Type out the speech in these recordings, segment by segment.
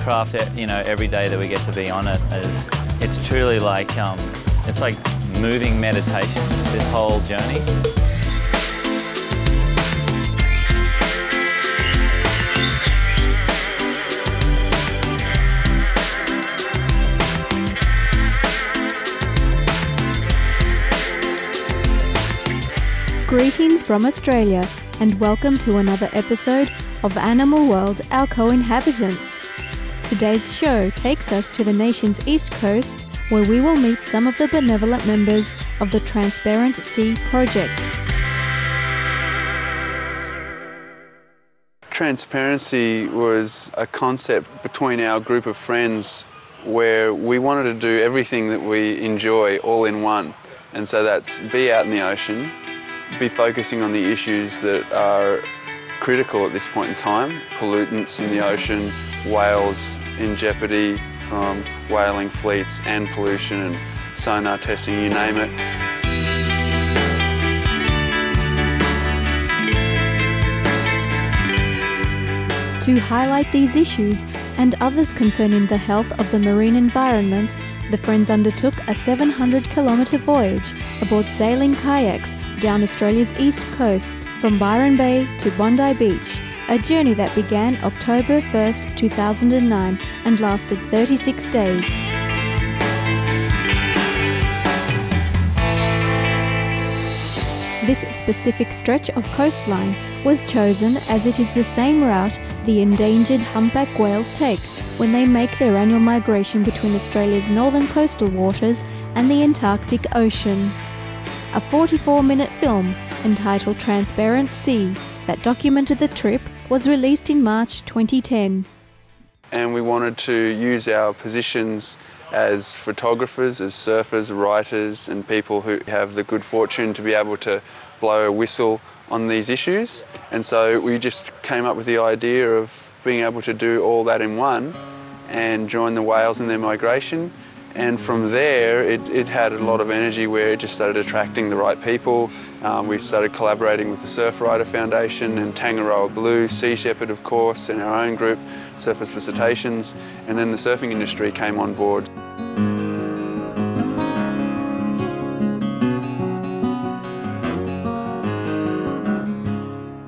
craft, you know, every day that we get to be on it. It's truly like, it's like moving meditation, this whole journey. Greetings from Australia and welcome to another episode of Animal World, Our Co-Inhabitants. Today's show takes us to the nation's east coast where we will meet some of the benevolent members of the Transparent Sea Project. Transparency was a concept between our group of friends where we wanted to do everything that we enjoy all in one. And so that's be out in the ocean, be focusing on the issues that are critical at this point in time, pollutants in the ocean, whales in jeopardy from whaling fleets and pollution and sonar testing, you name it. To highlight these issues and others concerning the health of the marine environment, the friends undertook a 700-kilometre voyage aboard sailing kayaks down Australia's east coast, from Byron Bay to Bondi Beach, a journey that began October 1st, 2009 and lasted 36 days. This specific stretch of coastline was chosen as it is the same route the endangered humpback whales take when they make their annual migration between Australia's northern coastal waters and the Antarctic Ocean. A 44-minute film entitled Transparent Sea that documented the trip was released in March 2010. And we wanted to use our positions as photographers, as surfers, writers and people who have the good fortune to be able to blow a whistle on these issues. And so we just came up with the idea of being able to do all that in one and join the whales in their migration. And from there it had a lot of energy where it just started attracting the right people. We started collaborating with the Surfrider Foundation and Tangaroa Blue, Sea Shepherd of course, and our own group, Surfers for Cetaceans, and then the surfing industry came on board.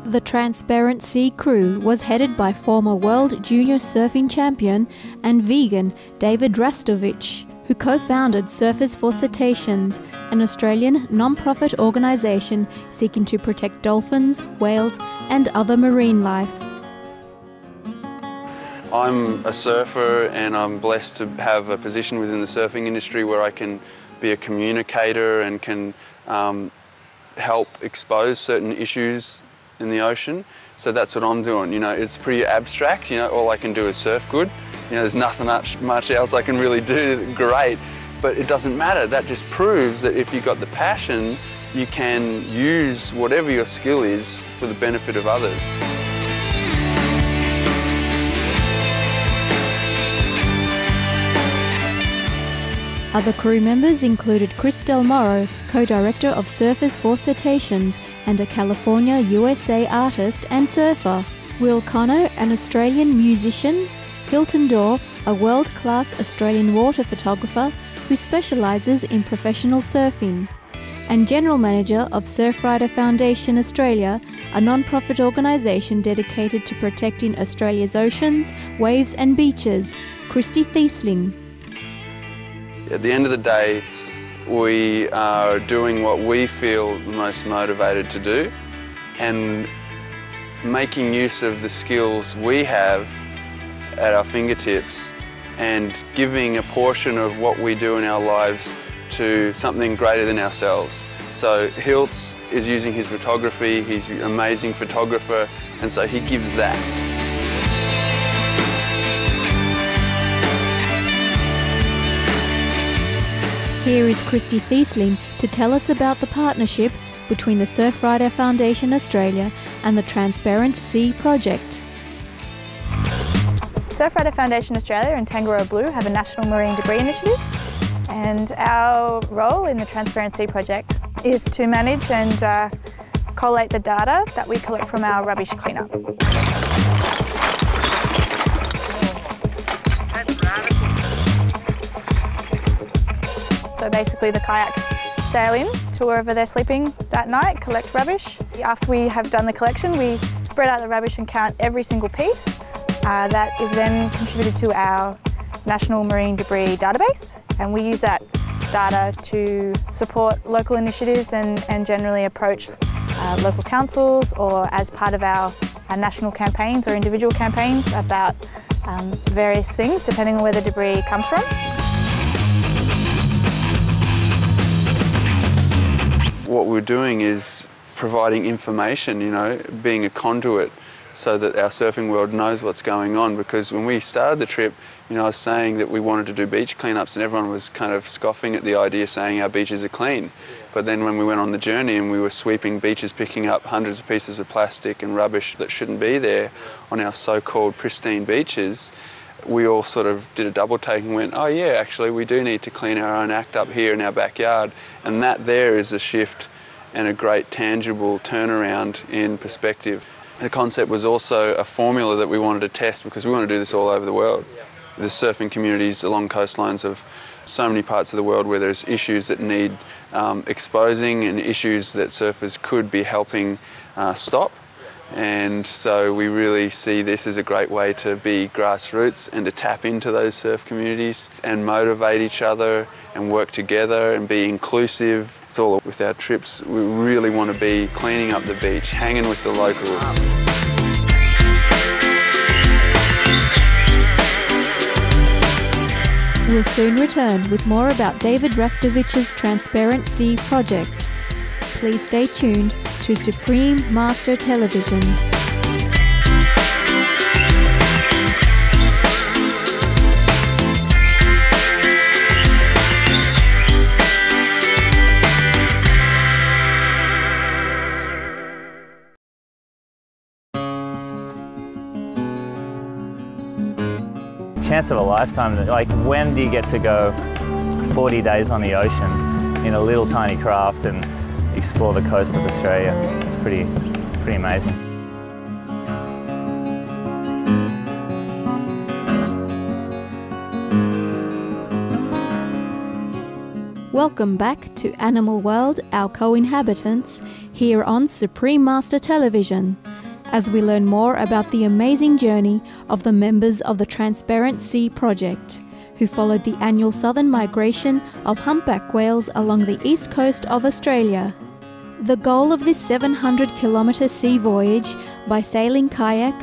The Transparent Sea crew was headed by former world junior surfing champion and vegan David Rastovich, who co-founded Surfers for Cetaceans, an Australian non-profit organisation seeking to protect dolphins, whales and other marine life. I'm a surfer and I'm blessed to have a position within the surfing industry where I can be a communicator and can help expose certain issues in the ocean. So that's what I'm doing. You know, it's pretty abstract. You know, all I can do is surf good. You know, there's nothing much else I can really do great, but it doesn't matter. That just proves that if you've got the passion, you can use whatever your skill is for the benefit of others. Other crew members included Chris Del Moro, co-director of Surfers for Cetaceans and a California, USA artist and surfer, Will Connor, an Australian musician, Hilton Dorr, a world-class Australian water photographer who specialises in professional surfing, and General Manager of Surfrider Foundation Australia, a non-profit organisation dedicated to protecting Australia's oceans, waves and beaches, Christy Thiesling. At the end of the day, we are doing what we feel the most motivated to do and making use of the skills we have at our fingertips and giving a portion of what we do in our lives to something greater than ourselves. So Hiltz is using his photography, he's an amazing photographer, and so he gives that. Here is Christy Thiesling to tell us about the partnership between the Surfrider Foundation Australia and the Transparent Sea Project. Surfrider Foundation Australia and Tangaroa Blue have a national marine debris initiative, and our role in the Transparent Sea Project is to manage and collate the data that we collect from our rubbish cleanups. So basically the kayaks sail in to wherever they're sleeping that night, collect rubbish. After we have done the collection, we spread out the rubbish and count every single piece. That is then contributed to our National Marine Debris database, and we use that data to support local initiatives and generally approach local councils, or as part of our national campaigns or individual campaigns about various things depending on where the debris comes from. What we're doing is providing information, being a conduit so that our surfing world knows what's going on, because when we started the trip, I was saying that we wanted to do beach cleanups and everyone was kind of scoffing at the idea, saying our beaches are clean. But then when we went on the journey and we were sweeping beaches, picking up hundreds of pieces of plastic and rubbish that shouldn't be there on our so-called pristine beaches, we all sort of did a double take and went, oh yeah, actually we do need to clean our own act up here in our backyard. And that there is a shift and a great tangible turnaround in perspective. The concept was also a formula that we wanted to test, because we want to do this all over the world. There's surfing communities along coastlines of so many parts of the world where there's issues that need exposing and issues that surfers could be helping stop. And so we really see this as a great way to be grassroots and to tap into those surf communities and motivate each other and work together and be inclusive. It's all with our trips. We really want to be cleaning up the beach, hanging with the locals. We'll soon return with more about David Rastovich's Transparent Sea project. Please stay tuned to Supreme Master Television. Chance of a lifetime. Like, when do you get to go 40 days on the ocean in a little tiny craft and explore the coast of Australia? It's pretty amazing. Welcome back to Animal World, our co-inhabitants, here on Supreme Master Television, as we learn more about the amazing journey of the members of the Transparent Sea project, who followed the annual southern migration of humpback whales along the east coast of Australia. The goal of this 700-kilometre sea voyage by sailing kayak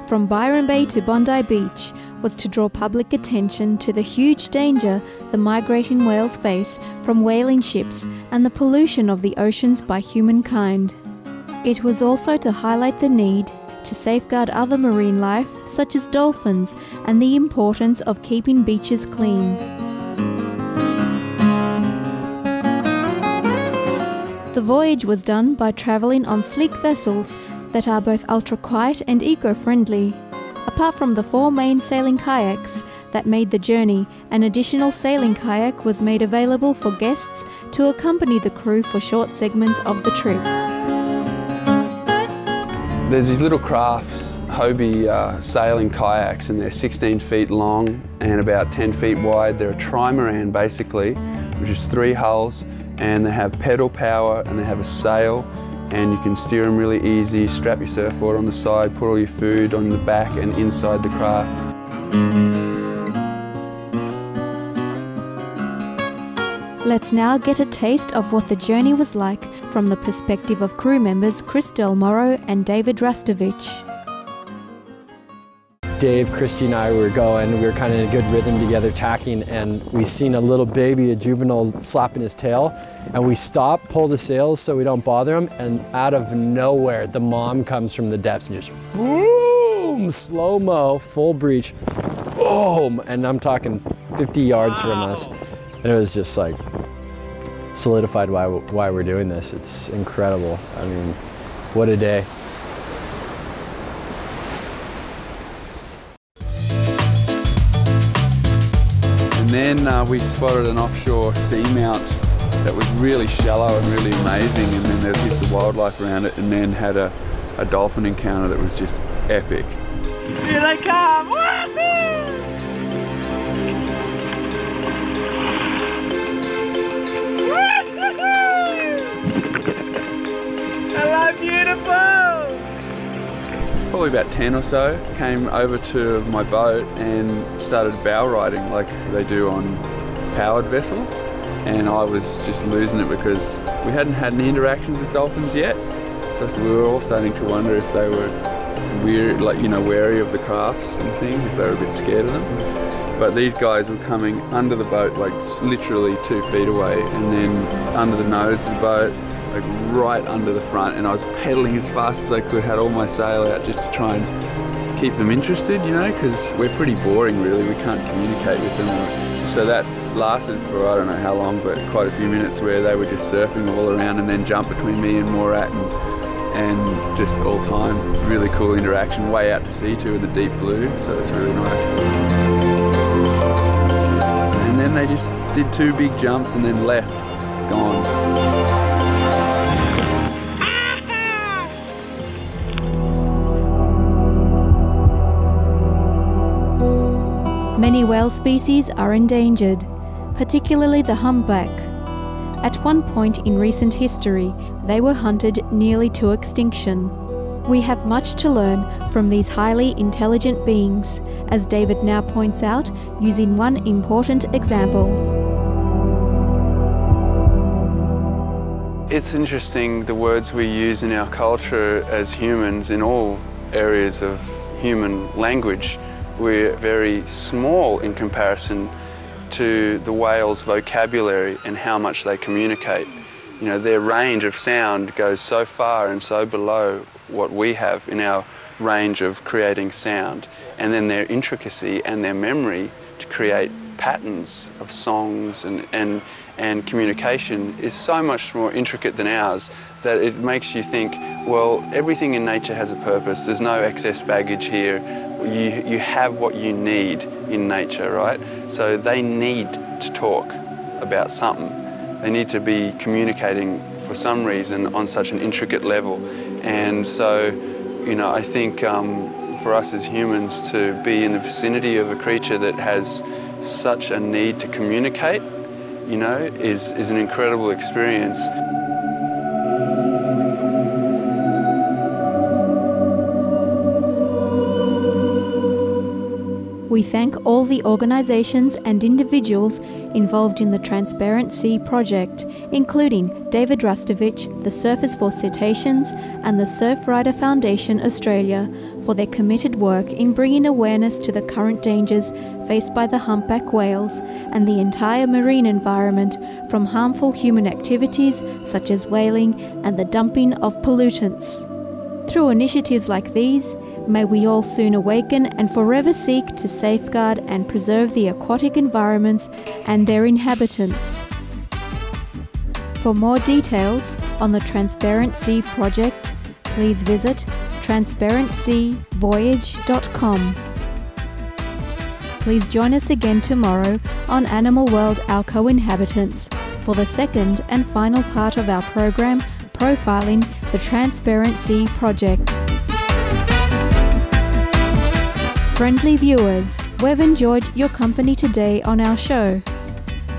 from Byron Bay to Bondi Beach was to draw public attention to the huge danger the migrating whales face from whaling ships and the pollution of the oceans by humankind. It was also to highlight the need to safeguard other marine life, such as dolphins, and the importance of keeping beaches clean. The voyage was done by travelling on sleek vessels that are both ultra-quiet and eco-friendly. Apart from the 4 main sailing kayaks that made the journey, an additional sailing kayak was made available for guests to accompany the crew for short segments of the trip. There's these little crafts, Hobie sailing kayaks, and they're 16 feet long and about 10 feet wide. They're a trimaran basically, which is 3 hulls, and they have pedal power and they have a sail, and you can steer them really easy, strap your surfboard on the side, put all your food on the back and inside the craft. Let's now get a taste of what the journey was like from the perspective of crew members Chris Del Morro and David Rastovich. Dave, Christy and I were going, we were kind of in a good rhythm together tacking, and we seen a little baby, a juvenile, slapping his tail, and we stop, pull the sails so we don't bother him, and out of nowhere the mom comes from the depths and just boom, slow-mo, full breach, boom, and I'm talking 50 yards from us, and it was just like solidified why we're doing this. It's incredible. I mean, what a day. And then we spotted an offshore seamount that was really shallow and really amazing, and then there were heaps of wildlife around it, and then had a dolphin encounter that was just epic. Here they come! Wahoo! probably about 10 or so, came over to my boat and started bow riding like they do on powered vessels. And I was just losing it because we hadn't had any interactions with dolphins yet. So we were all starting to wonder if they were weird, like, you know, wary of the crafts and things, if they were a bit scared of them. But these guys were coming under the boat, like literally 2 feet away, and then under the nose of the boat, like right under the front, and I was pedaling as fast as I could, had all my sail out just to try and keep them interested, you know, because we're pretty boring really, we can't communicate with them. So that lasted for I don't know how long, but quite a few minutes where they were just surfing all around and then jump between me and Morat and just all time. Really cool interaction, way out to sea too in the deep blue, so it's really nice. And then they just did 2 big jumps and then left, gone. Many whale species are endangered, particularly the humpback. At one point in recent history, they were hunted nearly to extinction. We have much to learn from these highly intelligent beings, as David now points out, using one important example. It's interesting the words we use in our culture as humans in all areas of human language. We're very small in comparison to the whale's vocabulary and how much they communicate. You know, their range of sound goes so far and so below what we have in our range of creating sound. And then their intricacy and their memory to create patterns of songs and communication is so much more intricate than ours that it makes you think, well, everything in nature has a purpose. There's no excess baggage here. You have what you need in nature, right? So they need to talk about something. They need to be communicating for some reason on such an intricate level. And so, you know, I think for us as humans to be in the vicinity of a creature that has such a need to communicate, you know, is an incredible experience. We thank all the organisations and individuals involved in the Transparent Sea project, including David Rustovich, the Surfers for Cetaceans and the Surfrider Foundation Australia, for their committed work in bringing awareness to the current dangers faced by the humpback whales and the entire marine environment from harmful human activities such as whaling and the dumping of pollutants. Through initiatives like these, may we all soon awaken and forever seek to safeguard and preserve the aquatic environments and their inhabitants. For more details on the Transparent Sea project, please visit transparentseavoyage.com. Please join us again tomorrow on Animal World Our Co-Inhabitants for the second and final part of our program profiling the Transparent Sea project. Friendly viewers, we've enjoyed your company today on our show.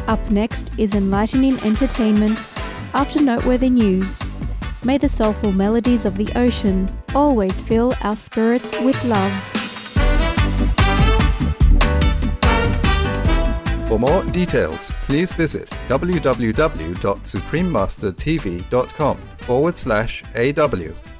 Up next is enlightening entertainment after noteworthy news. May the soulful melodies of the ocean always fill our spirits with love. For more details, please visit www.suprememastertv.com/AW.